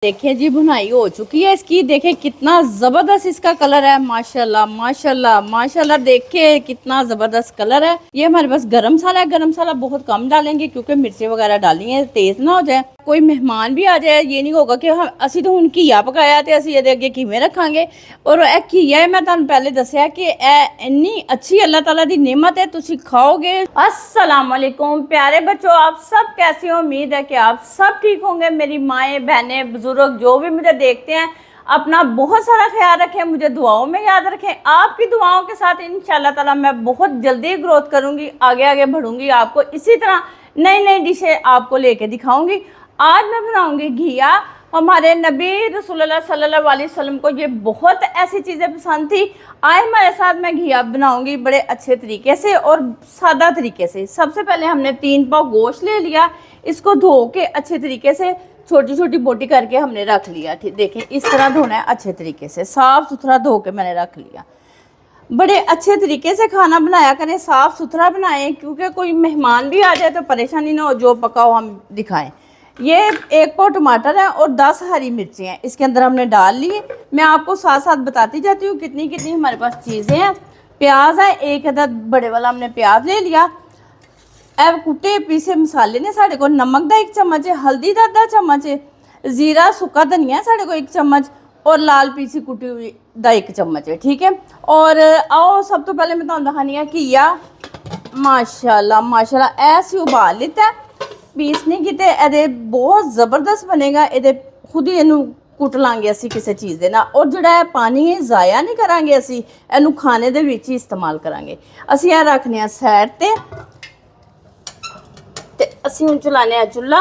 देखिए जी, बुनाई हो चुकी है इसकी। देखिए कितना जबरदस्त इसका कलर है, माशाल्लाह माशाल्लाह माशाल्लाह। देखिए कितना जबरदस्त कलर है। ये हमारे पास गरम मसाला है। गरम मसाला बहुत कम डालेंगे क्योंकि मिर्ची वगैरह डाली है, तेज ना हो जाए। कोई मेहमान भी आ जाए, ये नहीं होगा कि हम असी तो हुण घीया पकाया ते असी इहदे अगे किवें रखांगे। और यह घीया है, मैं तुहानूं पहले दस्सिया कि यह इन्नी अच्छी अल्लाह ताला दी नेमत है, तुसीं खाओगे। अस्सलाम वालेकुम प्यारे बच्चों, आप सब कैसे हो? उम्मीद है कि आप सब ठीक होंगे। मेरी माएँ बहनें बुजुर्ग जो भी मुझे देखते हैं, अपना बहुत सारा ख्याल रखें, मुझे दुआओं में याद रखें। आपकी दुआओं के साथ इंशाल्लाह ताला मैं बहुत जल्दी ग्रोथ करूंगी, आगे आगे बढ़ूंगी। आपको इसी तरह नई नई डिशें आपको लेके दिखाऊंगी। आज मैं बनाऊंगी घिया। हमारे नबी रसूलुल्लाह सल्लल्लाहु अलैहि वसल्लम को ये बहुत ऐसी चीज़ें पसंद थी। आज हमारे साथ मैं घिया बनाऊंगी बड़े अच्छे तरीके से और सादा तरीके से। सबसे पहले हमने 3 पाव गोश्त ले लिया, इसको धो के अच्छे तरीके से छोटी छोटी बोटी करके हमने रख लिया। ठीक, देखिए इस तरह धोना है अच्छे तरीके से, साफ़ सुथरा धो के मैंने रख लिया। बड़े अच्छे तरीके से खाना बनाया करें, साफ़ सुथरा बनाएं, क्योंकि कोई मेहमान भी आ जाए तो परेशानी ना हो, जो पका हो हम दिखाएं। ये 1 पाव टमाटर है और 10 हरी मिर्ची हैं, इसके अंदर हमने डाल ली। मैं आपको साथ साथ बताती जाती हूँ कितनी कितनी हमारे पास चीज़ें हैं। प्याज है, 1 अदद बड़े वाला हमने प्याज ले लिया। कुटे पीसे मसाले ने साढ़े को, नमक का 1 चम्मच है, हल्दी का आधा चम्मच है, जीरा सुक्का धनिया साढ़े को 1 चम्मच और लाल पीसी कुटी हुई का 1 चम्मच है। ठीक है। और आओ सब तो पहले मैं तुहानूं दिखानी है घिया। माशाल्लाह माशाल्लाह ऐसे उबाल लिता है, पीस नहीं किते। ये बहुत ज़बरदस्त बनेगा। ये खुद ही इनू कुट लांगे असी किसी चीज़ दे ना। और जोड़ा है पानी है ज़ाया नहीं करांगे, असी इनू खाने दे विच ही इस्तेमाल करांगे। असी यह रखने साइड ते असी हुण चलाने चुल्हा।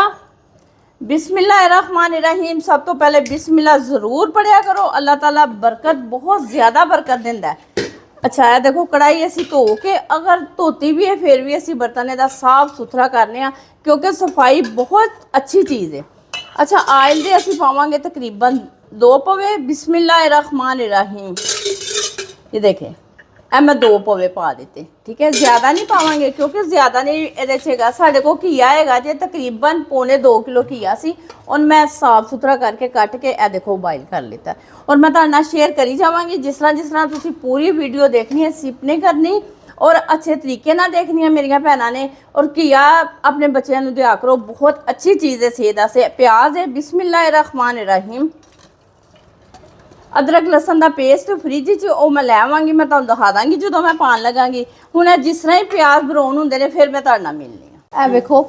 बिस्मिल्लाहिर्रहमानिर्रहीम। सब तो पहले बिस्मिल्लाह ज़रूर पढ़िया करो, अल्लाह ताला बरकत बहुत ज़्यादा बरकत दिंदा है। अच्छा है, देखो कढ़ाई असी धो के, अगर धोती भी है फिर भी असी बर्तन का साफ सुथरा करने, क्योंकि सफाई बहुत अच्छी चीज़ है। अच्छा, आयल दे असी पावांगे तकरीबन 2 पवे। बिस्मिल्लाहिर्रहमानिर्रहीम। ये देखें, मैं 2 पवे पा देते। ठीक है, ज़्यादा नहीं पावांगे क्योंकि ज़्यादा नहीं ये साढ़े को घिया है जे तकरीबन 1.25 किलो घिया सी। और मैं साफ सुथरा करके कट के ए देखो बॉयल कर लेता। और मैं तुहाडे नाल शेयर करी जावांगी जिस तरह तुसीं पूरी वीडियो देखनी है, स्किप नहीं करनी और अच्छे तरीके नाल देखनी है मेरिया भैनां ने। और घिया अपने बच्चों नूं दिया करो, बहुत अच्छी चीज़ है सेहत वास्ते। प्याज है, बिस्मिल्लाहिर्रहमानिर्रहीम। अदरक लसन का पेस्ट फ्रिज मैं लै आवांगी, मैं तुहानूं दिखा दांगी जो मैं पान लगांगी। हुण जिस तरह ही प्याज ब्राउन होंदे ने फिर मैं तुहाडे नाल मिलनी है। वेखो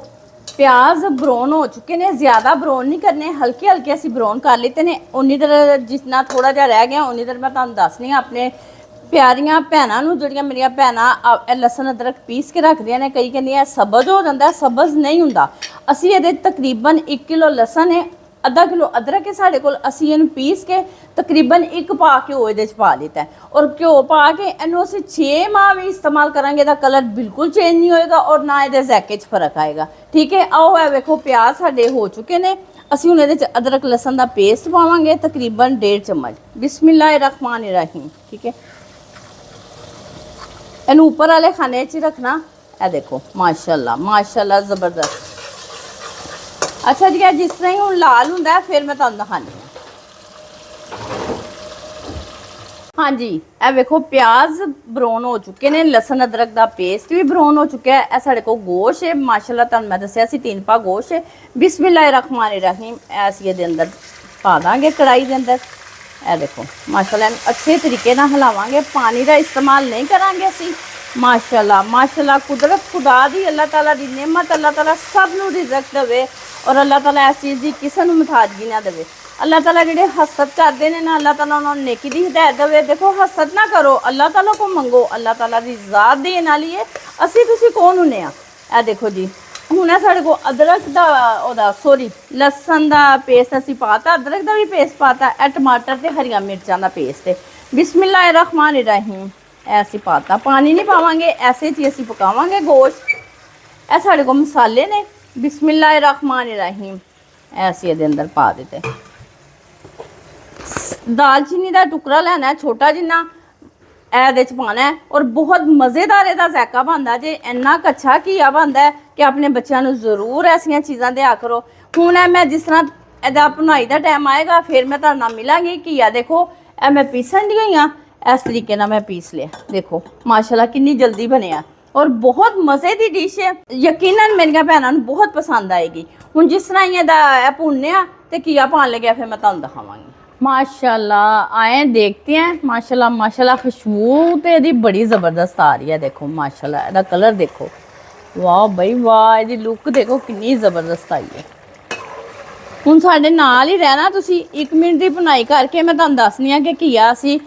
प्याज ब्राउन हो चुके ने, ज़्यादा ब्राउन नहीं करने, हल्के हल्के असी ब्राउन कर लेते हैं। उन्नी देर जितना थोड़ा जिहा रह गया उन्नी देर मैं तुहानूं दसनी हाँ अपने प्यारियां भैनां नूं, जिहड़ियां मेरियां भैनां लसन अदरक पीस के रखदियां ने। कई कहंदियां सब्ज़ हो जाता है, सब्ज़ नहीं हुंदा। असी इहदे तकरीबन 1 किलो लसन है, आधा किलो अदरक है साढ़े कोल। असी इनू पीस के तकरीबन 1 पा घ्यो ये पा लिता है। और घ्यो पा के इनू असी 6 माह भी इस्तेमाल करांगे, इहदा कलर बिल्कुल चेंज नहीं होएगा और ना इहदे ज़ायके च फर्क आएगा। ठीक है। आओ है वेखो प्याज साढ़े हो चुके ने। असी हुण इहदे च अदरक लसन का पेस्ट पावांगे तकरीबन 1.5 चम्मच। बिस्मिल्लाहिर्रहमानिर्रहीम। ठीक है, इनू उपर वाले खाने च रखना। ए देखो माशाल्लाह माशाल्लाह ज़बरदस्त। अच्छा जी, जिस तरह ही हुण लाल हुंदा है फिर मैं तुहानूं दिखानी है। हाँ जी, ए वेखो प्याज ब्राउन हो चुके ने, लसन अदरक का पेस्ट भी ब्राउन हो चुका है। साढ़े को गोश्त है माशाल्लाह, तुहानूं मैं दस्सिया सी 3 पा गोश्त है। बिस्मिल्लाहिर्रहमानिर्रहीम। ऐसी ये अंदर पा दांगे कढ़ाई के अंदर। ए देखो माशाल्लाह अच्छे तरीके नाल हिलावांगे, पानी का इस्तेमाल नहीं करांगे असी। माशाल्लाह माशाल्लाह कुदरत खुदा दी, अल्लाह ताला दी नेमत, अल्लाह ताला सब नूं रिज़्क देवे और अल्लाह ताला इस चीज़ की किसी नूं मुताजगी ना देवे। अल्लाह ताला जिहड़े हसद करते हैं ना, अल्लाह ताला उन्होंने नेकी दी हिदायत देवे। देखो हसद ना करो, अल्लाह ताला को मंगो, अल्लाह ताला दी ज़ात देने वाली है। असी तुसी कौन हुन्ने आ? ए देखो जी, हुण साढ़े को अदरक दा सॉरी लसन का पेस्ट असी पाता, अदरक का भी पेस्ट पाता, ए टमाटर ते हरियां मिर्चां का पेस्ट है। बिस्मिल्लाहिर्रहमानिर्रहीम। ऐसे पाता, पानी नहीं पावांगे, ऐसे ही असी पकावांगे गोश्त। ए साढ़े को मसाले ने। बिस्मिल्लाहिर्रहमानिर्रहीम। ऐसे ये अंदर पा देते। दालचीनी का टुकड़ा लेना है छोटा जिन्ना, ए पाना है और बहुत मज़ेदार इसका जायका बनता जे। इन्ना अच्छा घिया बनता है कि अपने बच्चों को जरूर ऐसिया चीज़ां दिया करो। हुण मैं जिस तरह ਇਹਦਾ ਭੁਨਾਈ ਦਾ ਟਾਈਮ ਆਏਗਾ ਫਿਰ ਮੈਂ ਤੁਹਾਡੇ ਨਾਲ ਮਿਲਾਂਗੀ। ਘੀਆ ਦੇਖੋ ਇਹ ਮੈਂ ਪੀਸਣ ਦੀ ਗਈ ਹਾਂ, ਇਸ ਤਰੀਕੇ ਨਾਲ ਮੈਂ ਪੀਸ ਲਿਆ। ਦੇਖੋ ਮਾਸ਼ਾਅੱਲਾ ਕਿੰਨੀ ਜਲਦੀ ਬਣਿਆ ਔਰ ਬਹੁਤ ਮਜ਼ੇ ਦੀ ਡਿਸ਼ ਹੈ। ਯਕੀਨਨ ਮੇਰੀਆਂ ਭੈਣਾਂ ਨੂੰ ਬਹੁਤ ਪਸੰਦ ਆਏਗੀ। ਹੁਣ ਜਿਸ ਤਰ੍ਹਾਂ ਇਹ ਭੁੰਨਿਆ ਤੇ ਘੀਆ ਪਾਣ ਲੱਗਿਆ ਫਿਰ ਮੈਂ ਤੁਹਾਨੂੰ ਦਿਖਾਵਾਂਗੀ। माशाल्लाह आए देखते हैं। माशाल्लाह माशाल्लाह खुशबू तो यदी बड़ी ज़बरदस्त आ रही है। देखो माशाल्लाह ਇਹਦਾ कलर देखो, वाह बई वाह, ਇਹਦੀ लुक देखो कितनी ज़बरदस्त आई है। ਹੁਣ ਸਾਡੇ ਨਾਲ ਹੀ ਰਹਿਣਾ ਤੁਸੀਂ, 1 ਮਿੰਟ ਦੀ ਭੁਨਾਈ ਕਰਕੇ ਮੈਂ ਤੁਹਾਨੂੰ ਦੱਸਣੀ ਆ ਕਿ ਘੀਆ ਅਸੀਂ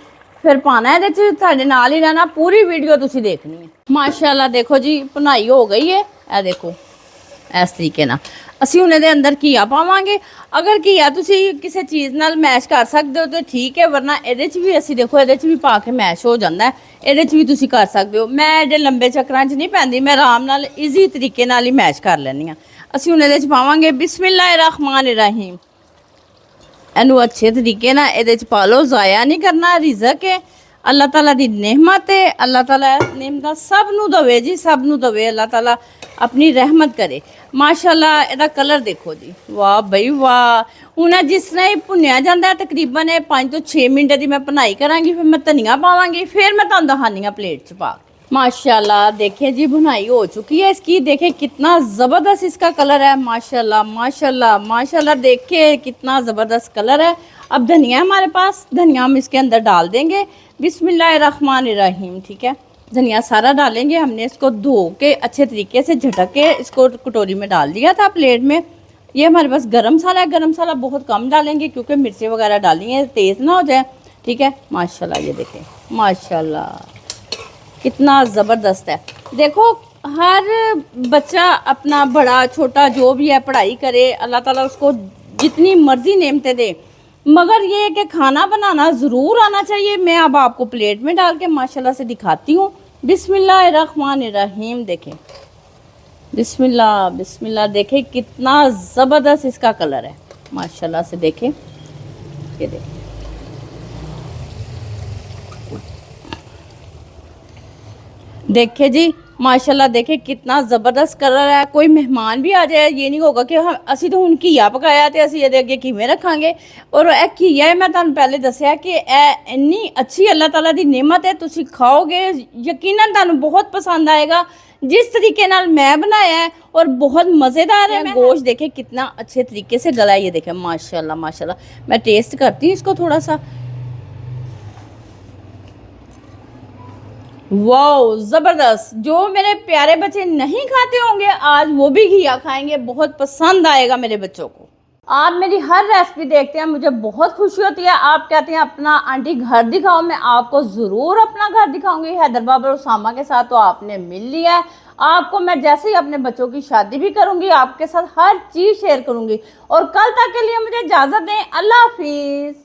ਫਿਰ ਪਾਣਾ ਇਹਦੇ ਚ। ਸਾਡੇ ਨਾਲ ਹੀ ਰਹਿਣਾ, ਪੂਰੀ ਵੀਡੀਓ ਤੁਸੀਂ ਦੇਖਣੀ ਹੈ। ਮਾਸ਼ਾਅੱਲਾ ਦੇਖੋ ਜੀ ਭੁਨਾਈ ਹੋ ਗਈ ਹੈ। ਇਹ ਦੇਖੋ ਇਸ ਤਰੀਕੇ ਨਾਲ ਅਸੀਂ ਹੁਣ ਇਹਦੇ ਅੰਦਰ ਘੀਆ ਪਾਵਾਂਗੇ। ਅਗਰ ਘੀਆ ਤੁਸੀਂ ਕਿਸੇ ਚੀਜ਼ ਨਾਲ ਮੈਸ਼ ਕਰ ਸਕਦੇ ਹੋ ਤਾਂ ਠੀਕ ਹੈ, ਵਰਨਾ ਇਹਦੇ 'ਚ ਵੀ ਅਸੀਂ ਦੇਖੋ ਇਹਦੇ 'ਚ ਵੀ ਪਾ ਕੇ ਮੈਸ਼ ਹੋ ਜਾਂਦਾ ਹੈ। ਇਹਦੇ 'ਚ ਵੀ ਤੁਸੀਂ ਕਰ ਸਕਦੇ ਹੋ। ਮੈਂ ਇਹਦੇ ਲੰਬੇ ਚੱਕਰਾਂ 'ਚ ਨਹੀਂ ਪੈਂਦੀ, ਮੈਂ ਆਰਾਮ ਨਾਲ ਈਜ਼ੀ ਤਰੀਕੇ ਨਾਲ ਹੀ ਮੈਸ਼ ਕਰ ਲੈਂਦੀ ਹਾਂ। ਅਸੀਂ ਹੁਣ ਇਹਦੇ 'ਚ ਪਾਵਾਂਗੇ ਬਿਸਮਿल्लाहिर्रहमानिर्रहीम। ਇਹਨੂੰ ਅੱਛੇ ਤਰੀਕੇ ਨਾਲ ਇਹਦੇ 'ਚ ਪਾ ਲਓ, ਜ਼ਾਇਆ ਨਹੀਂ ਕਰਨਾ। ਰਿਜ਼ਕ ਹੈ, अल्लाह ताला दी नेमत है। अल्लाह ताला नेमत सब नू दवे जी, सब नू दवे। अल्लाह ताला अपनी रहमत करे। माशाअल्लाह ਇਹਦਾ कलर देखो जी, वाह बई वाह। ਹੁਣ ਜਿਸ ਤਰ੍ਹਾਂ ਹੀ ਭੁੰਨਿਆ ਜਾਂਦਾ ਹੈ ਤਕਰੀਬਨ 5 ਤੋਂ 6 ਮਿੰਟ ਦੀ ਮੈਂ ਭੁਨਾਈ ਕਰਾਂਗੀ, ਫਿਰ ਮੈਂ ਧਨੀਆ ਪਾਵਾਂਗੀ, ਫਿਰ मैं ਤੁਹਾਨੂੰ ਦਿਖਾਨੀ ਆ प्लेट च पा। माशाल्लाह देखिए जी भुनाई हो चुकी है इसकी। देखिए कितना ज़बरदस्त इसका कलर है। माशाल्लाह माशाल्लाह माशाल्लाह, देखिए कितना ज़बरदस्त कलर है। अब धनिया हमारे पास, धनिया हम इसके अंदर डाल देंगे बिस्मिल्लाहिर्रहमानिर्रहीम। ठीक है, धनिया सारा डालेंगे। हमने इसको धो के अच्छे तरीके से झटक के इसको कटोरी में डाल दिया था प्लेट में। ये हमारे पास गरम मसाला है। गरम मसाला बहुत कम डालेंगे क्योंकि मिर्ची वगैरह डाली है, तेज़ ना हो जाए। ठीक है, माशाल्लाह ये देखें माशाल्लाह कितना ज़बरदस्त है। देखो हर बच्चा अपना बड़ा छोटा जो भी है पढ़ाई करे, अल्लाह ताला उसको जितनी मर्ज़ी नेमतें दे, मगर ये है कि खाना बनाना ज़रूर आना चाहिए। मैं अब आपको प्लेट में डाल के माशाल्लाह से दिखाती हूँ। बिस्मिल्लाहिर्रहमानिर्रहीम। देखें बिस्मिल्लाह बिस्मिल्लाह, देखें कितना ज़बरदस्त इसका कलर है। माशाल्लाह से देखें, ये देखें देखिए जी माशाल्लाह, देखे कितना ज़बरदस्त कलर है। कोई मेहमान भी आ जाए ये नहीं होगा कि हम असी तो हुण घीया पकाया तो असी ये अगे किवें रखांगे। और यह घीया मैं तुहानूं पहले दस्सिया कि इन्नी अच्छी अल्लाह ताला दी नेमत है। तुसी खाओगे यकीनन तुहानूं बहुत पसंद आएगा जिस तरीके नाल मैं बनाया है, और बहुत मज़ेदार है। गोश्त देखे कितना अच्छे तरीके से गला है। ये देखें माशाल्लाह माशाल्लाह। मैं टेस्ट करती हूँ इसको थोड़ा सा। वाओ ज़बरदस्त। जो मेरे प्यारे बच्चे नहीं खाते होंगे आज वो भी घिया खाएंगे, बहुत पसंद आएगा मेरे बच्चों को। आप मेरी हर रेसिपी देखते हैं, मुझे बहुत खुशी होती है। आप कहते हैं अपना आंटी घर दिखाओ, मैं आपको ज़रूर अपना घर दिखाऊंगी। हैदराबाद और उसामा के साथ तो आपने मिल लिया है। आपको मैं जैसे ही अपने बच्चों की शादी भी करूंगी आपके साथ हर चीज़ शेयर करूंगी। और कल तक के लिए मुझे इजाज़त दें। अल्लाह हाफिज़।